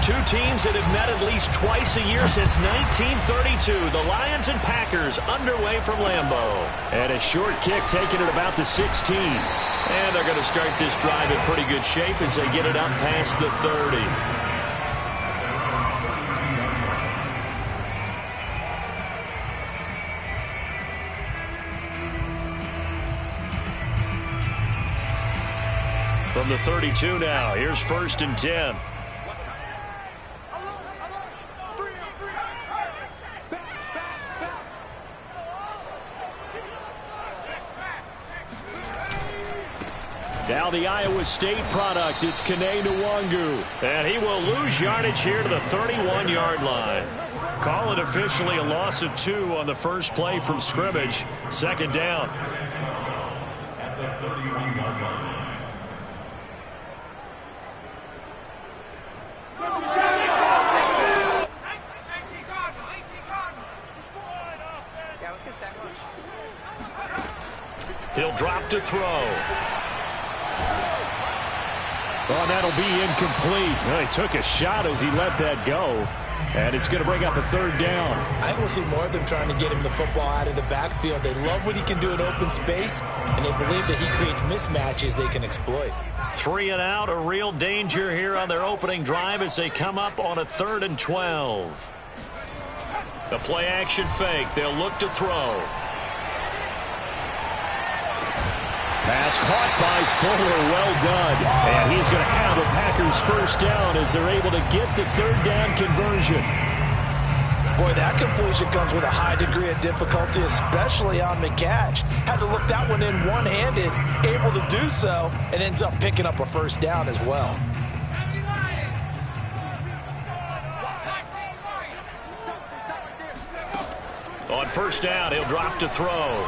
Two teams that have met at least twice a year since 1932. The Lions and Packers underway from Lambeau. And a short kick taken at about the 16. And they're going to start this drive in pretty good shape as they get it up past the 30. From the 32 now, here's 1st and 10. Now the Iowa State product, it's Kene Nwangu. And he will lose yardage here to the 31-yard line. Call it officially a loss of 2 on the first play from scrimmage. 2nd down. At the 31-yard line. He'll drop to throw. Oh, that'll be incomplete. Well, he took a shot as he let that go. And it's going to bring up a 3rd down. I think we'll see more of them trying to get him the football out of the backfield. They love what he can do in open space, and they believe that he creates mismatches they can exploit. 3 and out, a real danger here on their opening drive as they come up on a 3rd and 12. The play action fake. They'll look to throw. Pass caught by Fuller. Well done. And he's going to have a Packers 1st down as they're able to get the 3rd down conversion. Boy, that completion comes with a high degree of difficulty, especially on the catch. Had to look that one in one-handed, able to do so, and ends up picking up a 1st down as well. On 1st down, he'll drop to throw.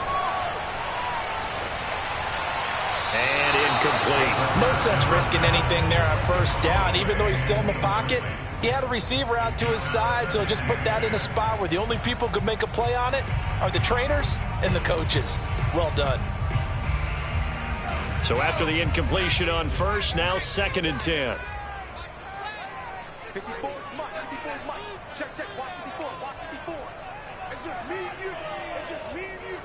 And incomplete. No sense risking anything there on 1st down. Even though he's still in the pocket, he had a receiver out to his side, so just put that in a spot where the only people who could make a play on it are the trainers and the coaches. Well done. So after the incompletion on 1st, now 2nd and 10. 54 is Mike. 54 is Mike. Check, check. Watch 54. Watch 54. It's just me and you. It's just me and you.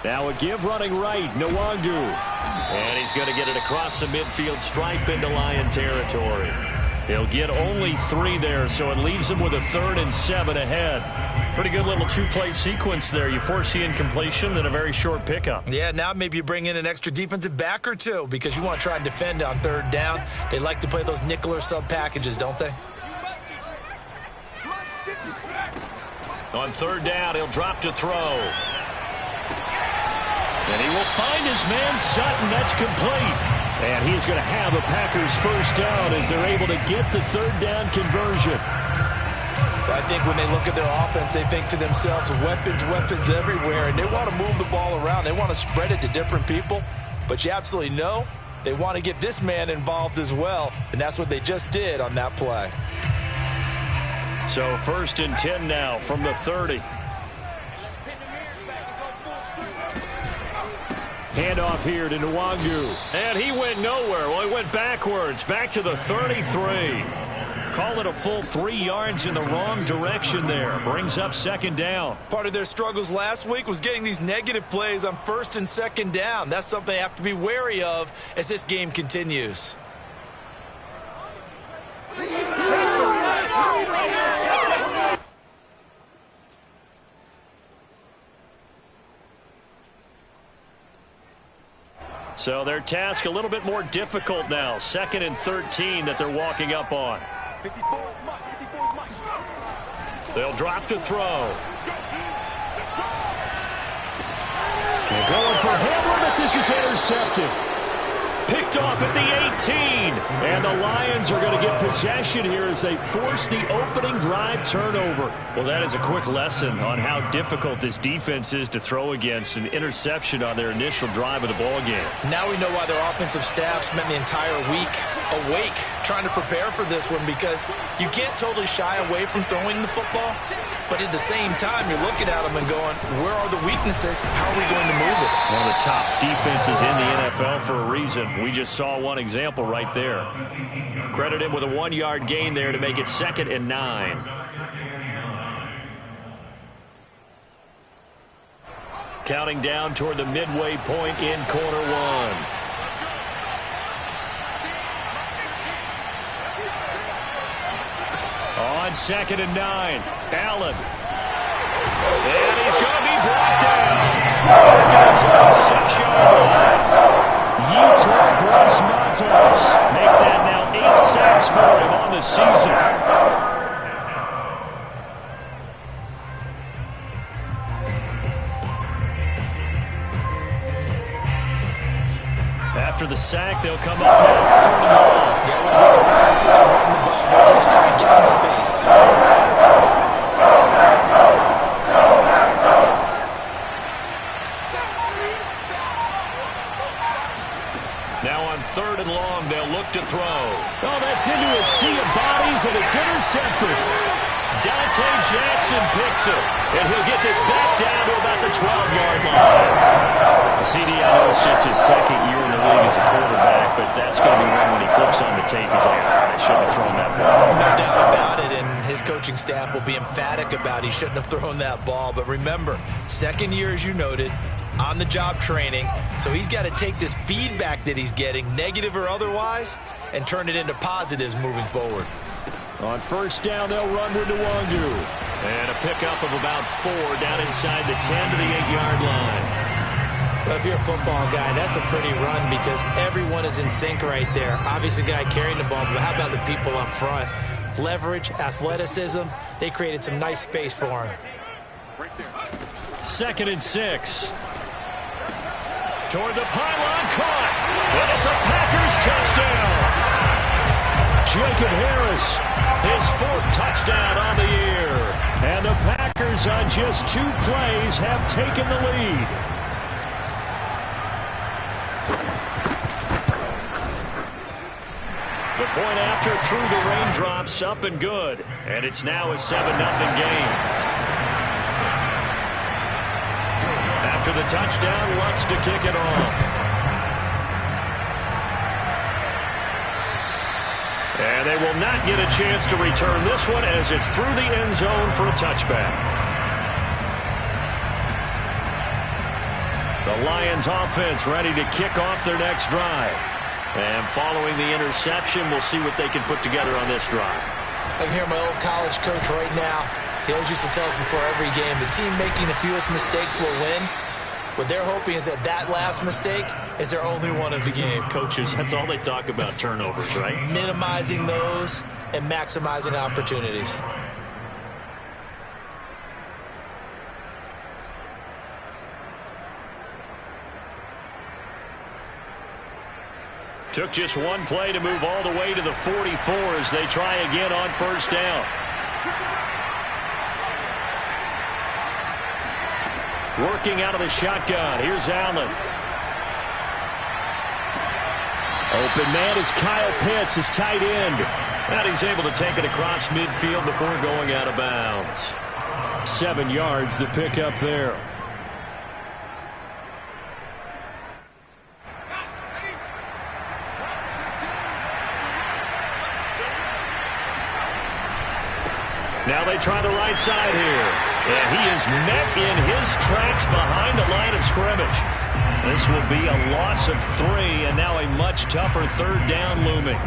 Now a give running right, Nwangu. And he's going to get it across the midfield stripe into Lion territory. He'll get only 3 there, so it leaves him with a 3rd and 7 ahead. Pretty good little 2-play sequence there. You force the incompletion, then a very short pickup. Yeah, now maybe you bring in an extra defensive back or 2 because you want to try and defend on 3rd down. They like to play those nickel or sub packages, don't they? On 3rd down, he'll drop to throw. And he will find his man Sutton. That's complete. And he's going to have a Packers 1st down as they're able to get the 3rd down conversion. I think when they look at their offense, they think to themselves, weapons, weapons everywhere, and they want to move the ball around. They want to spread it to different people. But you absolutely know they want to get this man involved as well, and that's what they just did on that play. So 1st and 10 now from the 30. Handoff here to Nwangu. And he went nowhere. Well, he went backwards. Back to the 33. Call it a full 3 yards in the wrong direction there. Brings up 2nd down. Part of their struggles last week was getting these negative plays on 1st and 2nd down. That's something they have to be wary of as this game continues. So their task a little bit more difficult now. 2nd and 13 that they're walking up on. 54 is Mike. 54 is Mike. They'll drop to throw. They're going for Hamler, but this is intercepted. Picked off at the 18. And the Lions are going to get possession here as they force the opening drive turnover. Well, that is a quick lesson on how difficult this defense is to throw against. An interception on their initial drive of the ball game. Now we know why their offensive staff spent the entire week awake trying to prepare for this one because you can't totally shy away from throwing the football, but at the same time, you're looking at them and going, where are the weaknesses? How are we going to move it? One of the top defenses in the NFL for a reason. We just saw one example right there. Credit him with a 1-yard gain there to make it 2nd and 9. Counting down toward the midway point in quarter 1. On 2nd and 9, Allen. And he's going to be brought down. Against the 6-yard line. Yetur Gross-Matos. Make that now 8 sacks for him on the season. After the sack, they'll come up now 3rd and long. Yeah, I wouldn't be surprised to see them running the ball here just to try and get some space. Now on 3rd and long, they'll look to throw. Oh, that's into a sea of bodies, and it's intercepted. Dante Jackson picks it, and he'll get this back down to about the 12-yard line. CD, I know it's just his 2nd year in the league as a quarterback, but that's going to be one when he flips on the tape. He's like, I shouldn't have thrown that ball. No doubt about it, and his coaching staff will be emphatic about he shouldn't have thrown that ball. But remember, 2nd year, as you noted, on-the-job training, so he's got to take this feedback that he's getting, negative or otherwise, and turn it into positives moving forward. On 1st down, they'll run with Nwangu. And a pickup of about 4 down inside the 10 to the 8-yard line. Well, if you're a football guy, that's a pretty run because everyone is in sync right there. Obviously, the guy carrying the ball, but how about the people up front? Leverage, athleticism, they created some nice space for him. 2nd and 6. Toward the pylon, caught. And it's a Packers touchdown. Jacob Harris, his 4th touchdown on the year. And the Packers on just 2 plays have taken the lead. The point after through the raindrops, up and good. And it's now a 7-0 game. After the touchdown, Lutz to kick it off. And they will not get a chance to return this one as it's through the end zone for a touchback. The Lions offense ready to kick off their next drive. And following the interception, we'll see what they can put together on this drive. I can hear my old college coach right now. He always used to tell us before every game, the team making the fewest mistakes will win. What they're hoping is that that last mistake is their only one of the game. Coaches, that's all they talk about, turnovers, right? Minimizing those and maximizing opportunities. Took just one play to move all the way to the 44 as they try again on 1st down. Working out of the shotgun. Here's Allen. Open man is Kyle Pitts, his tight end. And he's able to take it across midfield before going out of bounds. 7 yards, the pickup there. Now they try the right side here. And he is met in his tracks behind the line of scrimmage. This will be a loss of 3, and now a much tougher 3rd down looming.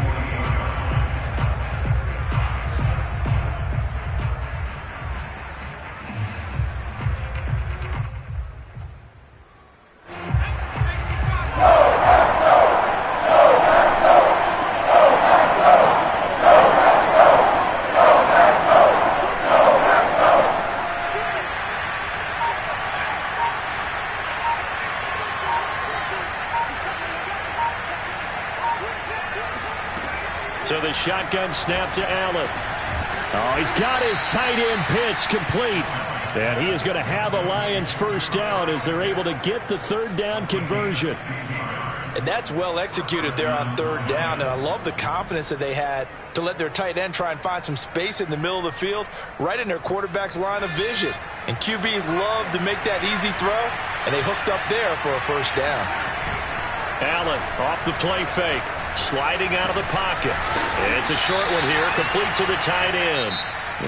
So the shotgun snap to Allen. Oh, he's got his tight end pitch complete. And he is going to have a Lions 1st down as they're able to get the 3rd down conversion. And that's well executed there on third down. And I love the confidence that they had to let their tight end try and find some space in the middle of the field, right in their quarterback's line of vision. And QBs love to make that easy throw, and they hooked up there for a first down. Allen off the play fake, sliding out of the pocket. It's a short one here, complete to the tight end.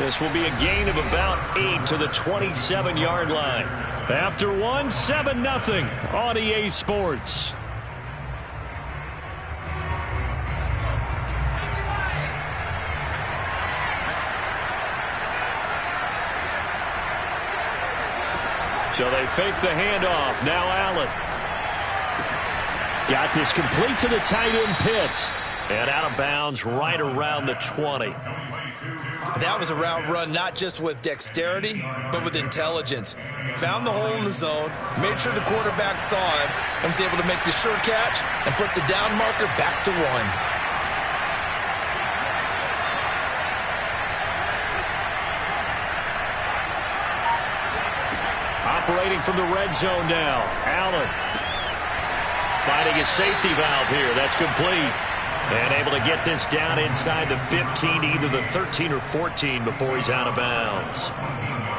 This will be a gain of about 8 to the 27-yard line. After one, 7-0 on EA Sports. So they fake the handoff. Now Allen. Got this complete to the tight end Pitts. And out of bounds right around the 20. That was a route run not just with dexterity, but with intelligence. Found the hole in the zone, made sure the quarterback saw him, and was able to make the sure catch and flip the down marker back to 1. Operating from the red zone now. Allen finding his safety valve here. That's complete. And able to get this down inside the 15, either the 13 or 14 before he's out of bounds.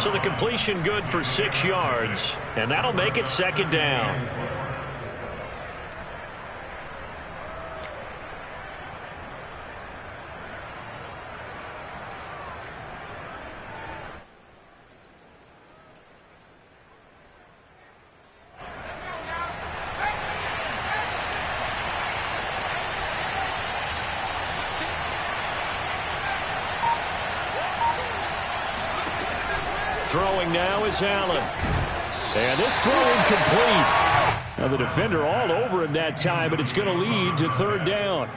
So the completion good for 6 yards. And that'll make it second down. Throwing now is Allen. And this throw incomplete. Now the defender all over him that time, but it's going to lead to third down.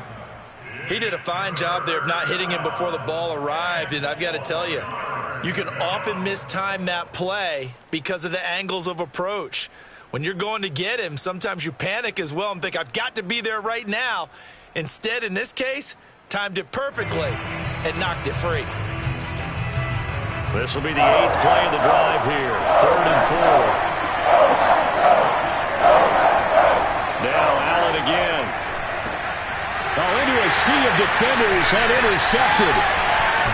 He did a fine job there of not hitting him before the ball arrived, and I've got to tell you, you can often mistime that play because of the angles of approach. When you're going to get him, sometimes you panic as well and think, I've got to be there right now. Instead, in this case, timed it perfectly and knocked it free. This will be the 8th play of the drive here. 3rd and 4. Now Allen again. Oh, into a sea of defenders and intercepted.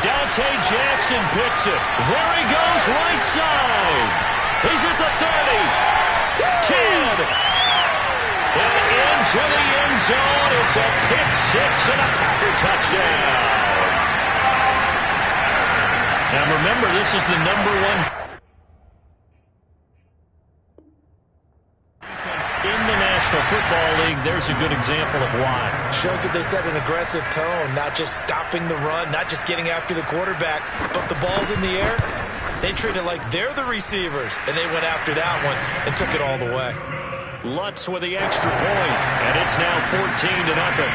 Dante Jackson picks it. There he goes, right side. He's at the 30. 10. And into the end zone. It's a pick 6 and a Packer touchdown. And remember, this is the number 1 defense in the National Football League. There's a good example of why. Shows that they set an aggressive tone, not just stopping the run, not just getting after the quarterback, but the ball's in the air. They treat it like they're the receivers, and they went after that one and took it all the way. Lutz with the extra point, and it's now 14-0.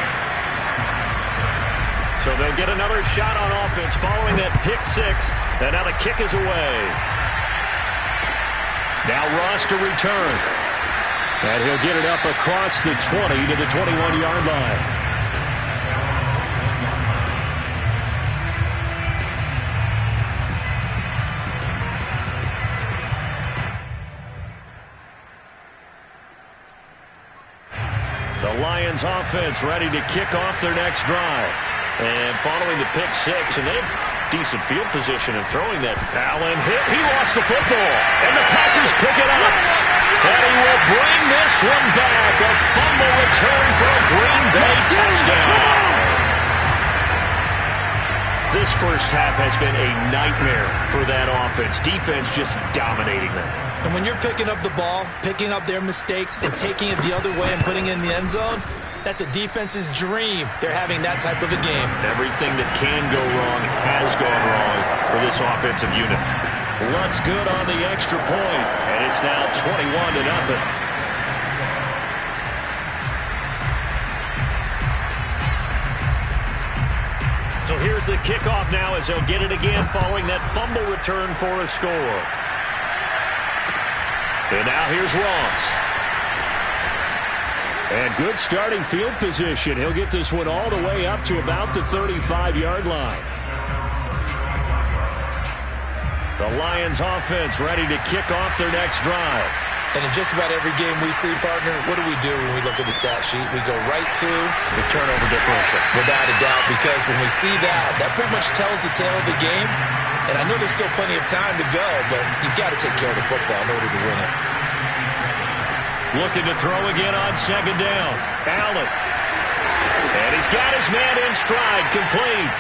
So they'll get another shot on offense following that pick 6. And now the kick is away. Now Ross to return. And he'll get it up across the 20 to the 21-yard line. The Lions offense ready to kick off their next drive. And following the pick 6, and they have decent field position and throwing that. Allen hit. He lost the football. And the Packers pick it up. And he will bring this one back. A fumble return for a Green Bay touchdown. This first half has been a nightmare for that offense. Defense just dominating them. And when you're picking up the ball, picking up their mistakes, and taking it the other way and putting it in the end zone, that's a defense's dream. They're having that type of a game. Everything that can go wrong has gone wrong for this offensive unit. Lutz good on the extra point, and it's now 21-0. So here's the kickoff now as they'll get it again following that fumble return for a score. And now here's Ross. And good starting field position. He'll get this one all the way up to about the 35-yard line. The Lions offense ready to kick off their next drive. And in just about every game we see, partner, what do we do when we look at the stat sheet? We go right to the turnover differential. Without a doubt, because when we see that, that pretty much tells the tale of the game. And I know there's still plenty of time to go, but you've got to take care of the football in order to win it. Looking to throw again on second down. Allen. And he's got his man in stride, complete.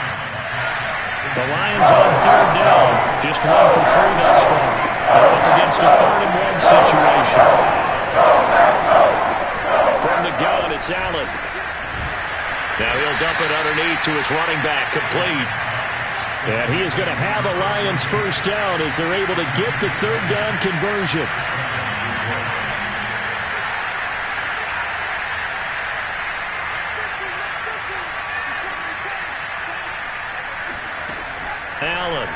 The Lions on third down. Just 1 for 3 thus far. They're up against a 3rd-and-1 situation. From the gun, it's Allen. Now he'll dump it underneath to his running back, complete. And he is going to have a Lions first down as they're able to get the 3rd down conversion. Allen.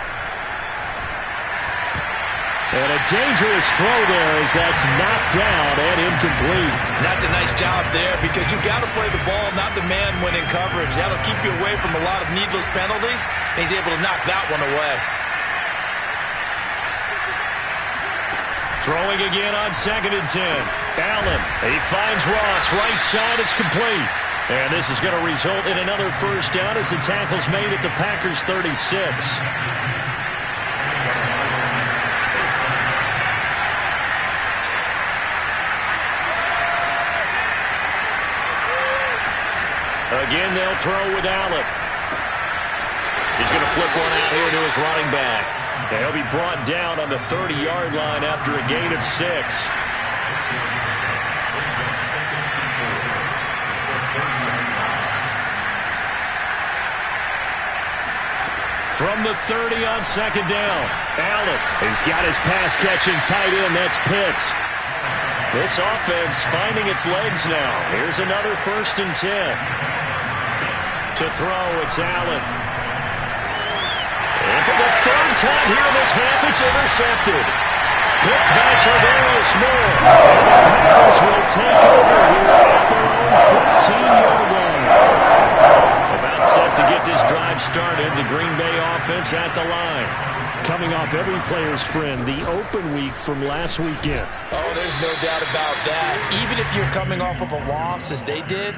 And a dangerous throw there as that's knocked down and incomplete. And that's a nice job there because you've got to play the ball, not the man when in coverage. That'll keep you away from a lot of needless penalties, and he's able to knock that one away. Throwing again on 2nd and 10. Allen, he finds Ross, right side, it's complete. And this is going to result in another first down as the tackle's made at the Packers' 36. Again, they'll throw with Allen. He's going to flip one out here to his running back. They'll be brought down on the 30-yard line after a gain of 6. From the 30 on 2nd down, Allen. He's got his pass-catching tight end. That's Pitts. This offense finding its legs now. Here's another 1st and 10. To throw, it's Allen. And for the 3rd time here in this half, it's intercepted. Picked by Tavares Moore. And the Packers will take over here at their own 14-yard line. About set to get this drive started. The Green Bay offense at the line. Coming off every player's friend, the open week from last weekend. Oh, there's no doubt about that. Even if you're coming off of a loss as they did,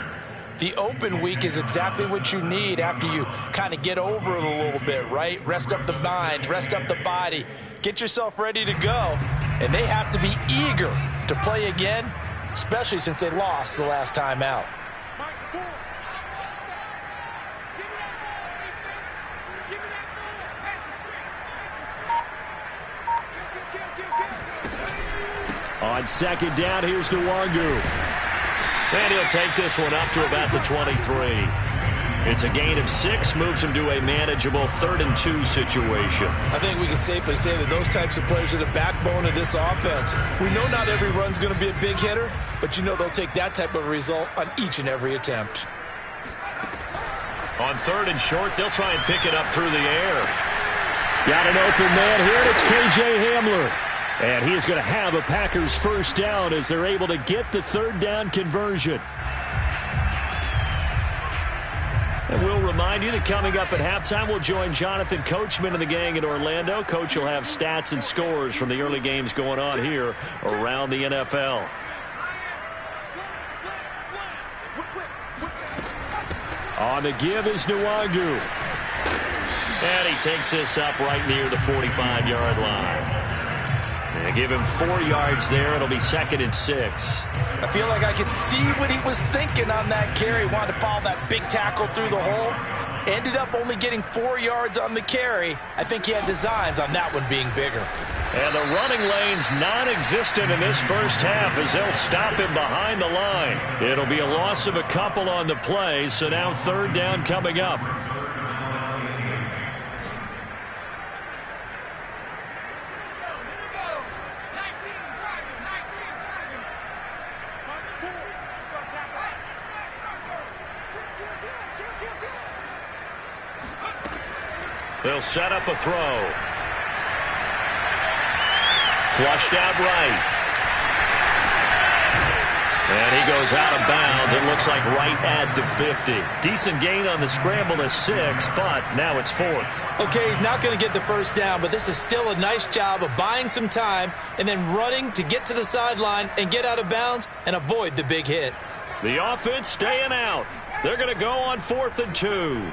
the open week is exactly what you need after you kind of get over it a little bit, right? Rest up the mind, rest up the body, get yourself ready to go. And they have to be eager to play again, especially since they lost the last time out. On 2nd down, here's Nwangu. And he'll take this one up to about the 23. It's a gain of 6, moves him to a manageable 3rd and 2 situation. I think we can safely say that those types of players are the backbone of this offense. We know not every run's going to be a big hitter, but you know they'll take that type of result on each and every attempt. On 3rd and short, they'll try and pick it up through the air. Got an open man here, and it's K.J. Hamler. And he is going to have a Packers first down as they're able to get the 3rd down conversion. And we'll remind you that coming up at halftime, we'll join Jonathan Coachman and the gang in Orlando. Coach will have stats and scores from the early games going on here around the NFL. On the give is Nwangu. And he takes this up right near the 45-yard line. They give him 4 yards there. It'll be 2nd and 6. I feel like I could see what he was thinking on that carry. Wanted to follow that big tackle through the hole. Ended up only getting 4 yards on the carry. I think he had designs on that one being bigger. And the running lane's non-existent in this first half as they'll stop him behind the line. It'll be a loss of a couple on the play, so now 3rd down coming up. They'll set up a throw. Flushed out right. And he goes out of bounds. It looks like right at the 50. Decent gain on the scramble to 6, but now it's 4th. Okay, he's not going to get the first down, but this is still a nice job of buying some time and then running to get to the sideline and get out of bounds and avoid the big hit. The offense staying out. They're going to go on 4th and 2.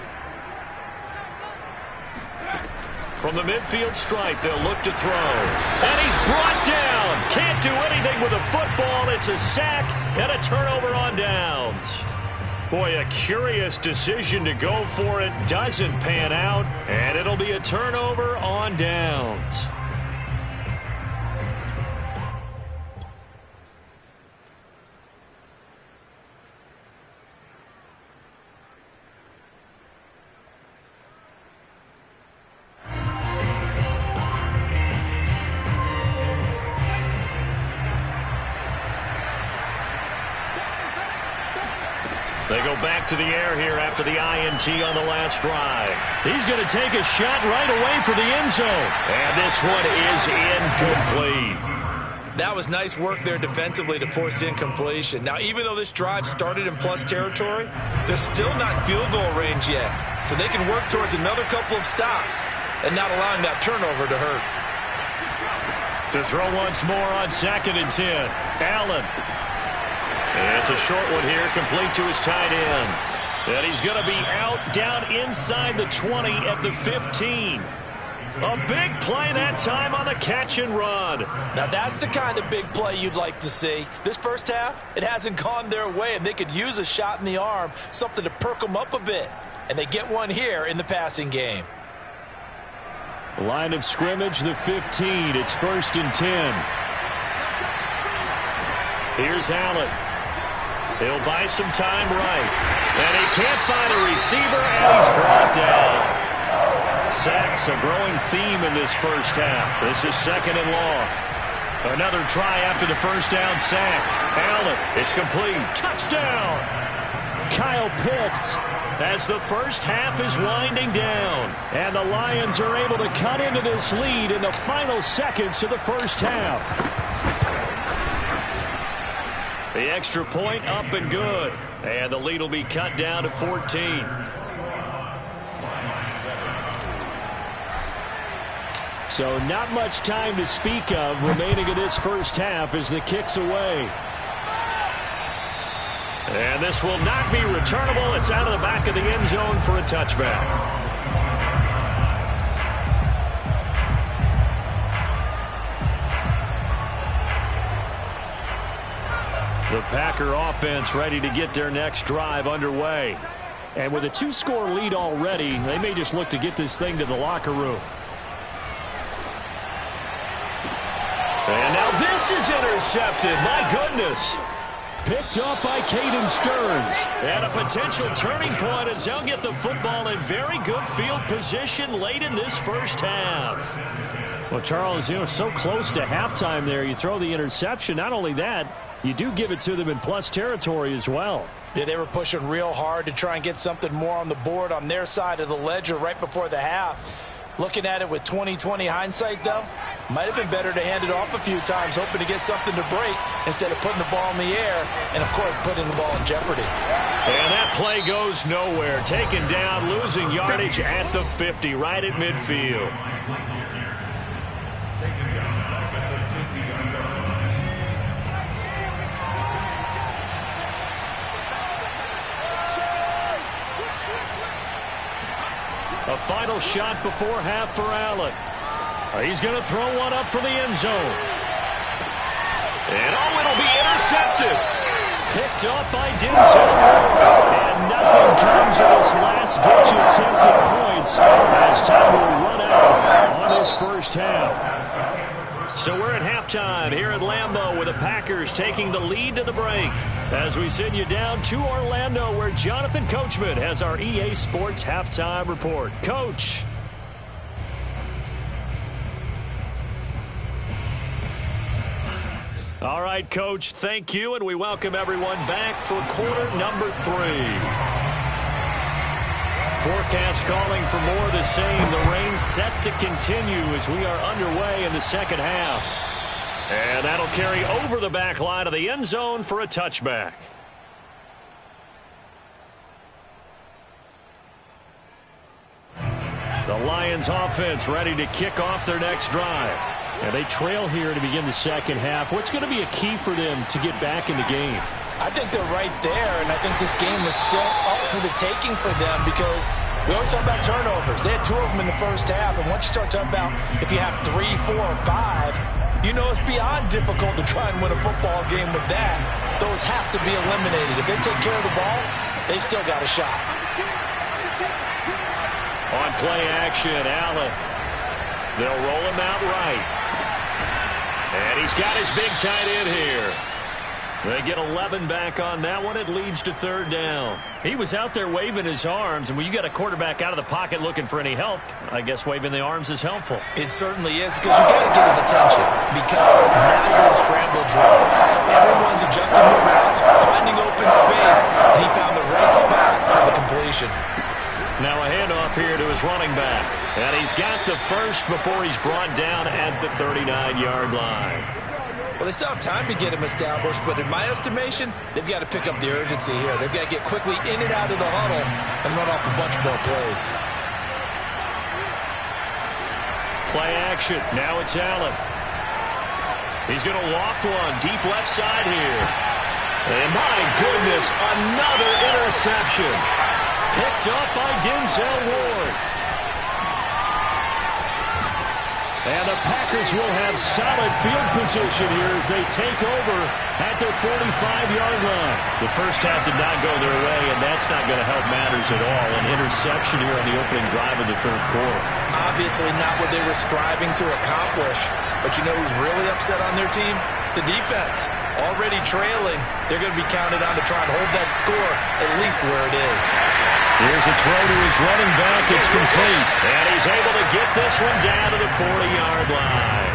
From the midfield stripe, they'll look to throw. And he's brought down. Can't do anything with a football. It's a sack and a turnover on downs. Boy, a curious decision to go for it. Doesn't pan out, and it'll be a turnover on downs. They go back to the air here after the INT on the last drive. He's going to take a shot right away for the end zone. And this one is incomplete. That was nice work there defensively to force incompletion. Now, even though this drive started in plus territory, they're still not in field goal range yet. So they can work towards another couple of stops and not allowing that turnover to hurt. To throw once more on 2nd and 10. Allen. It's a short one here, complete to his tight end. And he's going to be out down inside the 20 at the 15. A big play that time on the catch and run. Now that's the kind of big play you'd like to see. This first half, it hasn't gone their way, and they could use a shot in the arm, something to perk them up a bit. And they get one here in the passing game. Line of scrimmage, the 15. It's 1st and 10. Here's Allen. He'll buy some time right. And he can't find a receiver, and he's brought down. Sacks, a growing theme in this first half. This is 2nd and long. Another try after the first down sack. Allen, it's complete. Touchdown! Kyle Pitts as the first half is winding down. And the Lions are able to cut into this lead in the final seconds of the first half. The extra point up and good. And the lead will be cut down to 14. So not much time to speak of remaining in this first half as the kick's away. And this will not be returnable. It's out of the back of the end zone for a touchback. The Packer offense ready to get their next drive underway. And with a 2-score lead already, they may just look to get this thing to the locker room. And now this is intercepted. My goodness. Picked up by Caden Stearns. And a potential turning point as they'll get the football in very good field position late in this first half. Well, Charles, so close to halftime there. You throw the interception. Not only that, you do give it to them in plus territory as well. Yeah, they were pushing real hard to try and get something more on the board on their side of the ledger right before the half. Looking at it with 20/20 hindsight, though, might have been better to hand it off a few times, hoping to get something to break instead of putting the ball in the air and, of course, putting the ball in jeopardy. And that play goes nowhere. Taken down, losing yardage at the 50, right at midfield. A final shot before half for Allen. He's going to throw one up for the end zone. And it'll be intercepted. Picked up by Denzel. And nothing comes of this last-ditch attempt at points as time will run out on this first half. So we're at halftime here at Lambeau with the Packers taking the lead to the break as we send you down to Orlando where Jonathan Coachman has our EA Sports halftime report. Coach. All right, Coach, thank you, and we welcome everyone back for quarter number 3. Forecast calling for more of the same. The rain set to continue as we are underway in the second half. And that'll carry over the back line of the end zone for a touchback. The Lions offense ready to kick off their next drive. And they trail here to begin the second half. What's going to be a key for them to get back in the game? I think they're right there, and I think this game is still up for the taking for them because we always talk about turnovers. They had 2 of them in the first half, and once you start talking about if you have 3, 4, or 5, you know it's beyond difficult to try and win a football game with that. Those have to be eliminated. If they take care of the ball, they've still got a shot. On play action, Allen. They'll roll him out right. And he's got his big tight end here. They get 11 back on that one. It leads to 3rd down. He was out there waving his arms, and when you got a quarterback out of the pocket looking for any help, I guess waving the arms is helpful. It certainly is because you got to get his attention because now you're in scramble drill. So everyone's adjusting the routes, finding open space, and he found the right spot for the completion. Now a handoff here to his running back. And he's got the first before he's brought down at the 39-yard line. Well, they still have time to get him established, but in my estimation, they've got to pick up the urgency here. They've got to get quickly in and out of the huddle and run off a bunch more plays. Play action. Now it's Allen. He's going to loft one deep left side here. And my goodness, another interception. Picked up by Denzel Ward. And the Packers will have solid field position here as they take over at their 45-yard line. The first half did not go their way, and that's not going to help matters at all. An interception here on the opening drive of the 3rd quarter. Obviously not what they were striving to accomplish. But you know who's really upset on their team? The defense. Already trailing. They're going to be counted on to try and hold that score at least where it is. Here's a throw to his running back. It's complete. And he's able to get this one down to the 40-yard line.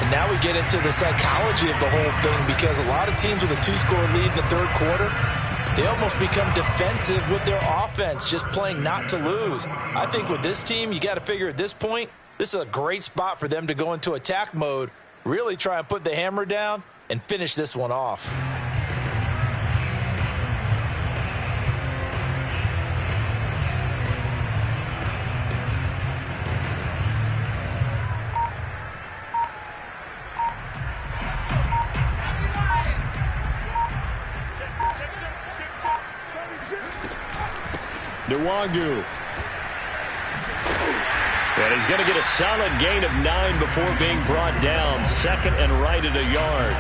And now we get into the psychology of the whole thing because a lot of teams with a 2-score lead in the 3rd quarter, they almost become defensive with their offense, just playing not to lose. I think with this team, you got to figure at this point, this is a great spot for them to go into attack mode, really try and put the hammer down and finish this one off. Nwangu. And he's going to get a solid gain of 9 before being brought down. 2nd and right at a yard.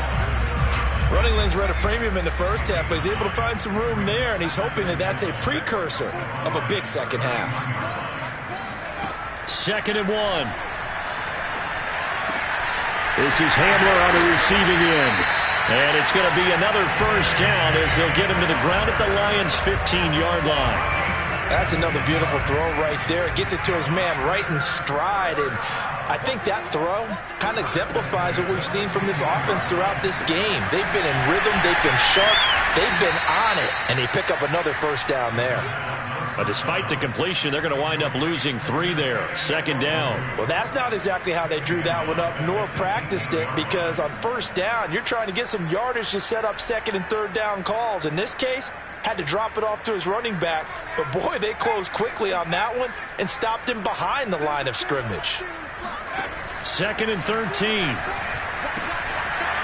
Running lanes were at a premium in the first half, but he's able to find some room there, and he's hoping that that's a precursor of a big second half. 2nd and 1. This is Hamler on the receiving end. And it's going to be another first down as they'll get him to the ground at the Lions' 15-yard line. That's another beautiful throw right there. It gets it to his man right in stride. And I think that throw kind of exemplifies what we've seen from this offense throughout this game. They've been in rhythm. They've been sharp. They've been on it. And they pick up another first down there. But despite the completion, they're going to wind up losing 3 there. 2nd down. Well, that's not exactly how they drew that one up nor practiced it because on first down, you're trying to get some yardage to set up 2nd and 3rd down calls. In this case, had to drop it off to his running back. But, boy, they closed quickly on that one and stopped him behind the line of scrimmage. 2nd and 13.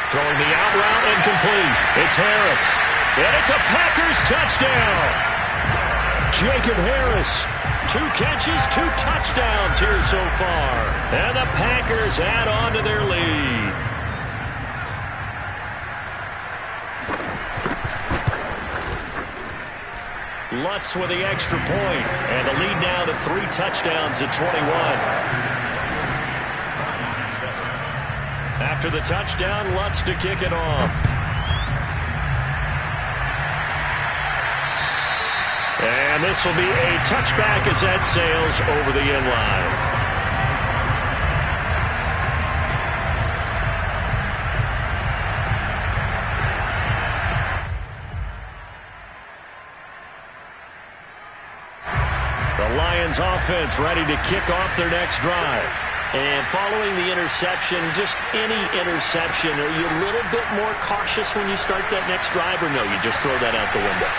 Throwing the out route incomplete. It's Harris. And it's a Packers touchdown. Jacob Harris, 2 catches, 2 touchdowns here so far. And the Packers add on to their lead. Lutz with the extra point, and the lead now to 3 touchdowns at 21. After the touchdown, Lutz to kick it off. And this will be a touchback as that sails over the end line. The Lions offense ready to kick off their next drive. And following the interception, just any interception, are you a little bit more cautious when you start that next drive, or no, you just throw that out the window?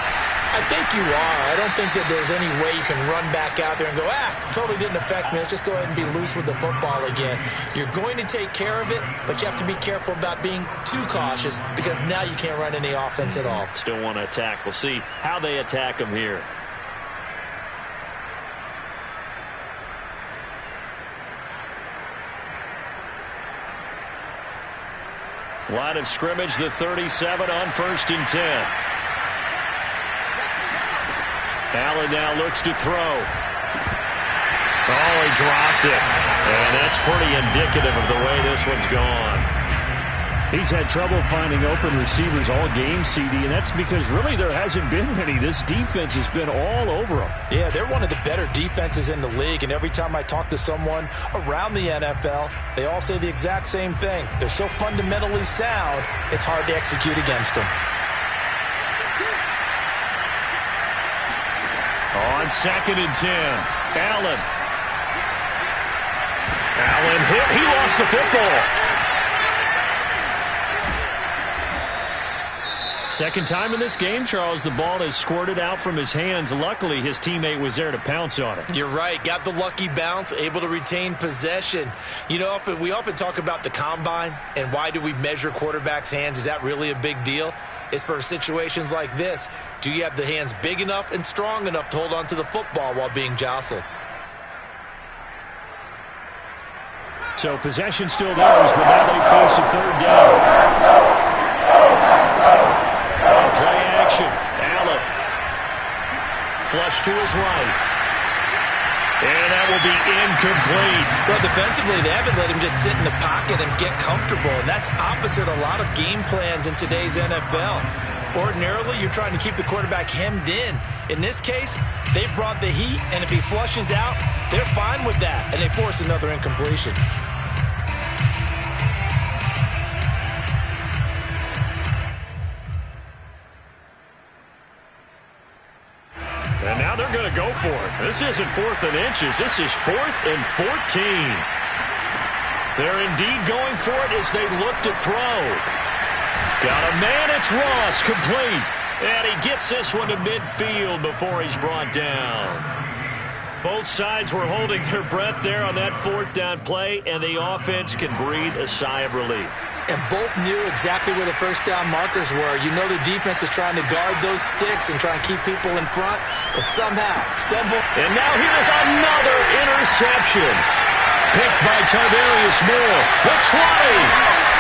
I think you are. I don't think that there's any way you can run back out there and go, totally didn't affect me. Let's just go ahead and be loose with the football again. You're going to take care of it, but you have to be careful about being too cautious because now you can't run any offense at all. Still want to attack. We'll see how they attack them here. Line of scrimmage, the 37 on 1st and 10. Allen now looks to throw. Oh, he dropped it. And that's pretty indicative of the way this one's gone. He's had trouble finding open receivers all game, CD, and that's because really there hasn't been many. This defense has been all over him. Yeah, they're one of the better defenses in the league, and every time I talk to someone around the NFL, they all say the exact same thing. They're so fundamentally sound, it's hard to execute against them. On 2nd and 10, Allen. Allen hit. He lost the football. Second time in this game, Charles, the ball has squirted out from his hands. Luckily, his teammate was there to pounce on it. You're right. Got the lucky bounce, able to retain possession. You know, we often talk about the combine and why do we measure quarterbacks' hands. Is that really a big deal? It's for situations like this. Do you have the hands big enough and strong enough to hold on to the football while being jostled? So possession still theirs, but now they face a 3rd down. Play action. Allen. Flush to his right. And that will be incomplete. Well, defensively, they haven't let him just sit in the pocket and get comfortable, and that's opposite a lot of game plans in today's NFL. Ordinarily, you're trying to keep the quarterback hemmed in. In this case, they brought the heat, and if he flushes out, they're fine with that, and they force another incompletion. And now they're going to go for it. This isn't 4th and inches. This is 4th and 14. They're indeed going for it as they look to throw. Got a man. It's Ross, complete. And he gets this one to midfield before he's brought down. Both sides were holding their breath there on that 4th down play, and the offense can breathe a sigh of relief. And both knew exactly where the 1st down markers were. You know the defense is trying to guard those sticks and try and keep people in front. But somehow, and now here's another interception. Picked by Tarvarius Moore. The 20.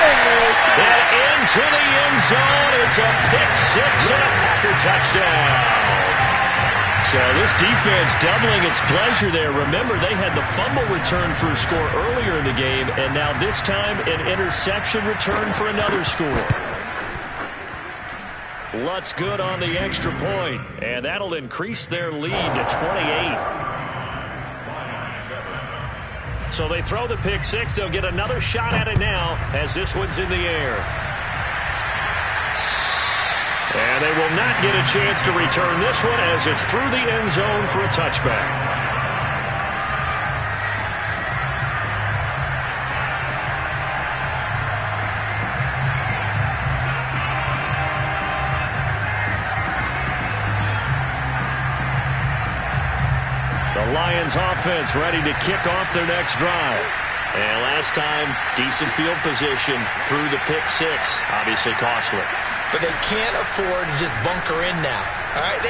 And into the end zone. It's a pick 6 and a Packer touchdown. So this defense doubling its pleasure there. Remember, they had the fumble return for a score earlier in the game, and now this time an interception return for another score. Lutz good on the extra point, and that'll increase their lead to 28. So they throw the pick 6. They'll get another shot at it now as this one's in the air. And they will not get a chance to return this one as it's through the end zone for a touchback. The Lions offense ready to kick off their next drive. And last time, decent field position through the pick 6. Obviously costly. But they can't afford to just bunker in now. All right,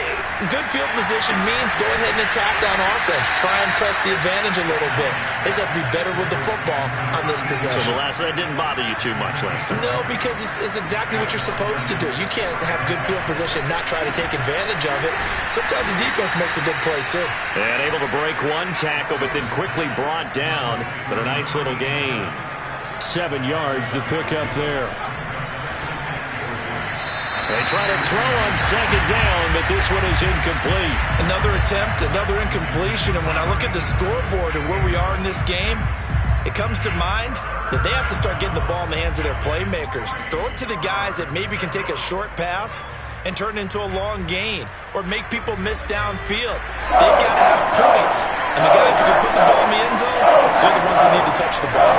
good field position means go ahead and attack on offense. Try and press the advantage a little bit. They just have to be better with the football on this possession. So that didn't bother you too much last time? No, because it's exactly what you're supposed to do. You can't have good field position and not try to take advantage of it. Sometimes the defense makes a good play, too. And able to break one tackle, but then quickly brought down. But a nice little gain. 7 yards, the pickup there. They try to throw on 2nd down, but this one is incomplete. Another attempt, another incompletion, and when I look at the scoreboard and where we are in this game, it comes to mind that they have to start getting the ball in the hands of their playmakers. Throw it to the guys that maybe can take a short pass and turn it into a long gain or make people miss downfield. They've got to have points. And the guys who can put the ball in the end zone, they're the ones that need to touch the ball.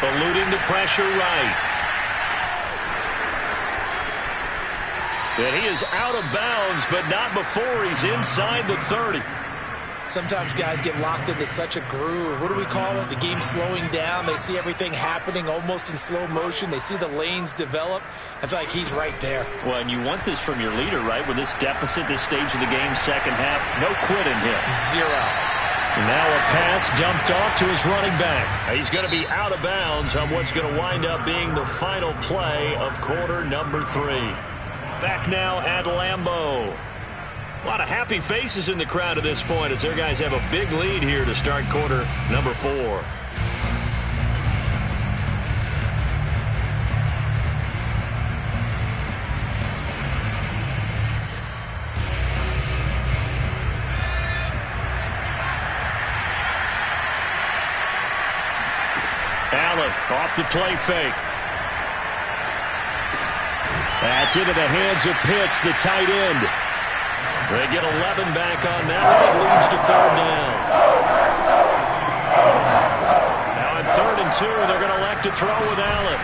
Eluding the pressure right. And he is out of bounds, but not before he's inside the 30. Sometimes guys get locked into such a groove. What do we call it? The game slowing down. They see everything happening almost in slow motion. They see the lanes develop. I feel like he's right there. Well, and you want this from your leader, right? With this deficit, this stage of the game, second half, no quitting him. Zero. Now a pass dumped off to his running back. He's going to be out of bounds on what's going to wind up being the final play of quarter number 3. Back now at Lambeau. A lot of happy faces in the crowd at this point as their guys have a big lead here to start quarter number 4. Allen off the play fake. That's into the hands of Pitts, the tight end. They get 11 back on that one. It leads to third down. Now on 3rd and 2, they're going to elect to throw with Allen.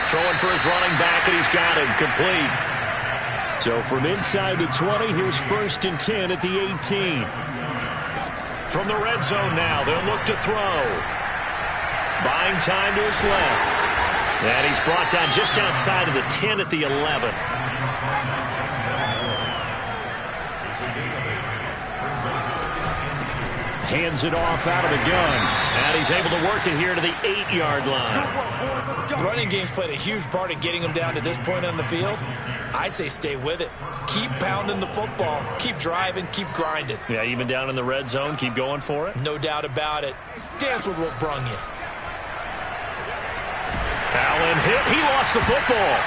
Throwing for his running back, and he's got him complete. So from inside the 20, here's 1st and 10 at the 18. From the red zone now, they'll look to throw. Buying time to his left. And he's brought down just outside of the 10 at the 11. Hands it off out of the gun. And he's able to work it here to the 8-yard line. The running game's played a huge part in getting them down to this point on the field. I say stay with it. Keep pounding the football. Keep driving. Keep grinding. Yeah, even down in the red zone, keep going for it. No doubt about it. Dance with what brung you. Allen hit. He lost the football.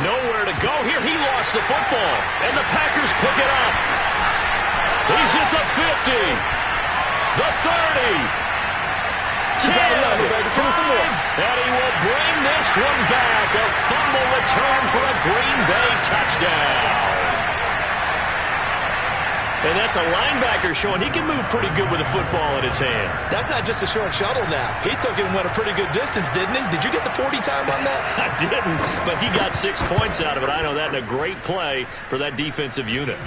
Nowhere to go here. He lost the football. And the Packers pick it up. He's at the 50. The 30. 10. 5. And he will bring this one back. A fumble return for a Green Bay touchdown. And that's a linebacker showing he can move pretty good with a football in his hand. That's not just a short shuttle now. He took it and went a pretty good distance, didn't he? Did you get the 40 time on that? I didn't, but he got 6 points out of it. I know that in a great play for that defensive unit.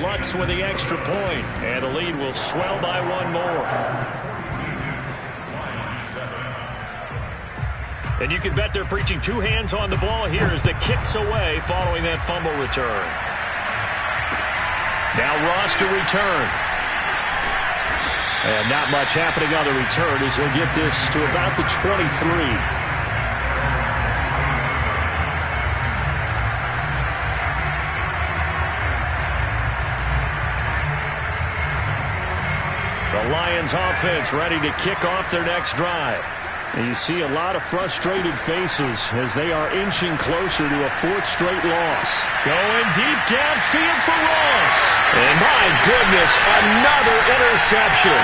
Lutz with the extra point, and the lead will swell by one more. And you can bet they're preaching 2 hands on the ball here as the kick's away following that fumble return. Now Ross to return. And not much happening on the return as he'll get this to about the 23. The Lions offense ready to kick off their next drive. And you see a lot of frustrated faces as they are inching closer to a 4th straight loss. Going deep downfield for Ross. And my goodness, another interception.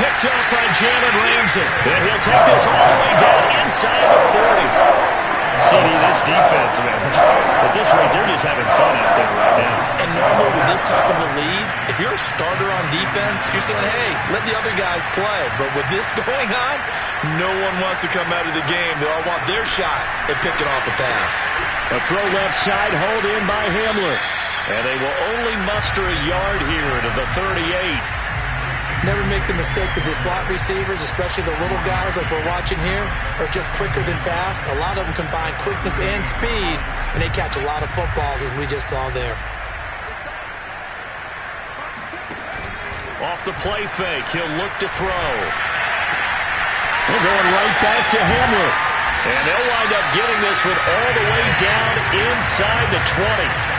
Picked up by Jalen Ramsey. And he'll take this all the way down inside the 40. CD, this defense, man, at this rate, they're just having fun out there right now. And normally with this type of a lead, if you're a starter on defense, you're saying, hey, let the other guys play. But with this going on, no one wants to come out of the game. They all want their shot at picking off a pass. A throw left side, hold in by Hamler. And they will only muster a yard here to the 38. Never make the mistake that the slot receivers, especially the little guys like we're watching here, are just quicker than fast. A lot of them combine quickness and speed, and they catch a lot of footballs, as we just saw there. Off the play fake, he'll look to throw. They're going right back to Hamler. And they'll wind up getting this one all the way down inside the 20.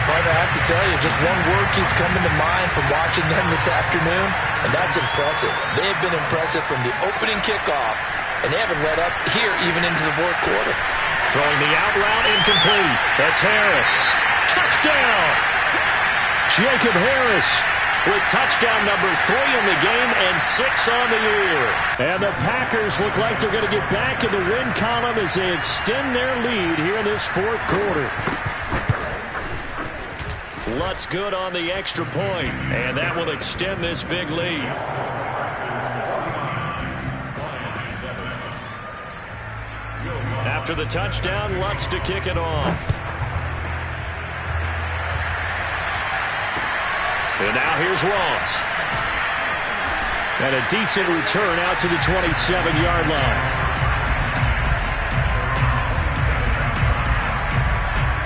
Partner, I have to tell you, just one word keeps coming to mind from watching them this afternoon, and that's impressive. They have been impressive from the opening kickoff, and they haven't let up here even into the 4th quarter. Throwing the out route incomplete. That's Harris. Touchdown! Jacob Harris. with touchdown number 3 in the game and 6 on the year. And the Packers look like they're going to get back in the win column as they extend their lead here in this fourth quarter. Lutz good on the extra point, and that will extend this big lead. After the touchdown, Lutz to kick it off. And now here's Ross. And a decent return out to the 27-yard line.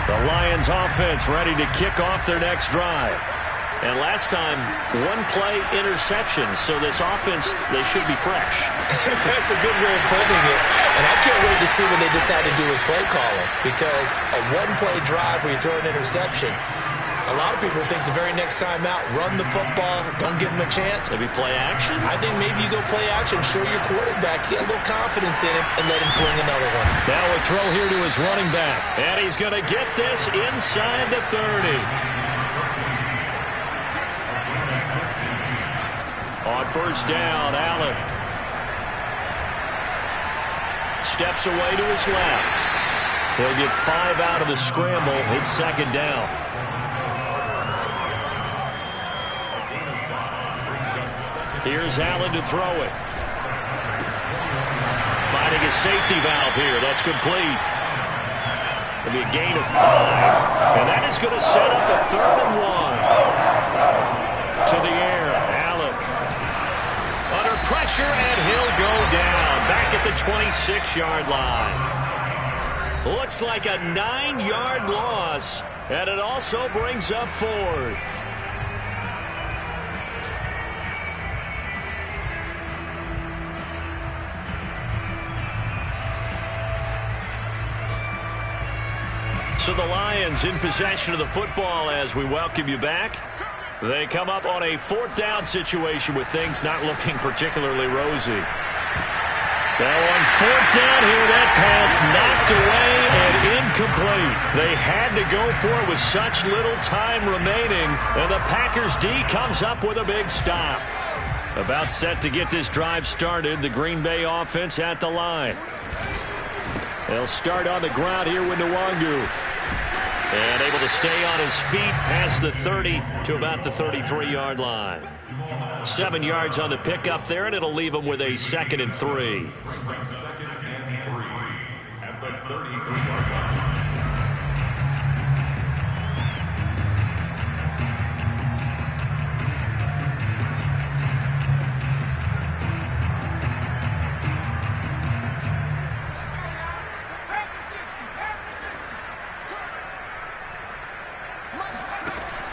The Lions offense ready to kick off their next drive. And last time, one-play interception, so this offense, they should be fresh. That's a good way of putting it. And I can't wait to see what they decide to do with play calling, because a one-play drive where you throw an interception, a lot of people think the very next time out, run the football, don't give them a chance. Maybe play action? I think maybe you go play action, show your quarterback, get a little confidence in him, and let him fling another one. Now a throw here to his running back. And he's going to get this inside the 30. On first down, Allen steps away to his left. He'll get 5 out of the scramble. It's second down. Here's Allen to throw it. Finding a safety valve here. That's complete. It'll be a gain of 5. And that is going to set up a 3rd and 1. To the air. Allen under pressure, and he'll go down. Back at the 26-yard line. Looks like a 9-yard loss. And it also brings up 4th. So the Lions in possession of the football as we welcome you back. They come up on a 4th down situation with things not looking particularly rosy. Now on 4th down here, that pass knocked away and incomplete. They had to go for it with such little time remaining, and the Packers D comes up with a big stop. About set to get this drive started, the Green Bay offense at the line. They'll start on the ground here with Nwangu. And able to stay on his feet past the 30 to about the 33-yard line. 7 yards on the pickup there, and it'll leave him with a 2nd and 3. 2nd and 3 at the 33-yard line.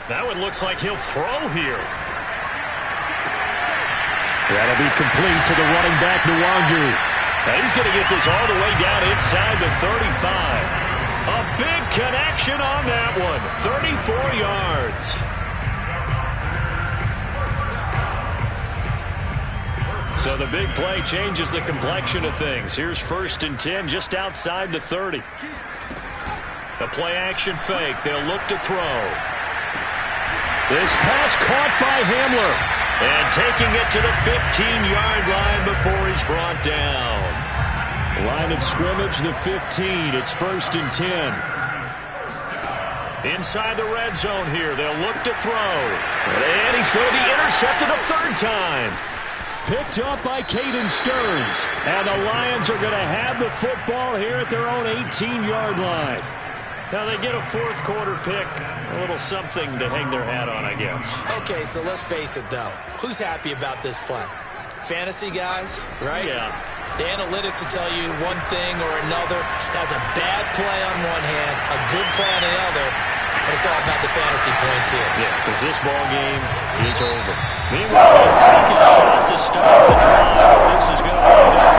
Now it looks like he'll throw here. That'll be complete to the running back, Nwangu. And he's going to get this all the way down inside the 35. A big connection on that one. 34 yards. So the big play changes the complexion of things. Here's 1st and 10 just outside the 30. The play action fake. They'll look to throw. This pass caught by Hamler. And taking it to the 15-yard line before he's brought down. Line of scrimmage, the 15. It's 1st and 10. Inside the red zone here. They'll look to throw. And he's going to be intercepted a 3rd time. Picked up by Caden Stearns. And the Lions are going to have the football here at their own 18-yard line. Now they get a 4th quarter pick, a little something to hang their hat on, I guess. Okay, so let's face it, though. Who's happy about this play? Fantasy guys, right? Yeah. The analytics will tell you one thing or another. That's a bad play on one hand, a good play on the other, but it's all about the fantasy points here. Yeah, because this ball game is over. Meanwhile, they take a shot to start the drive. This is going to wind up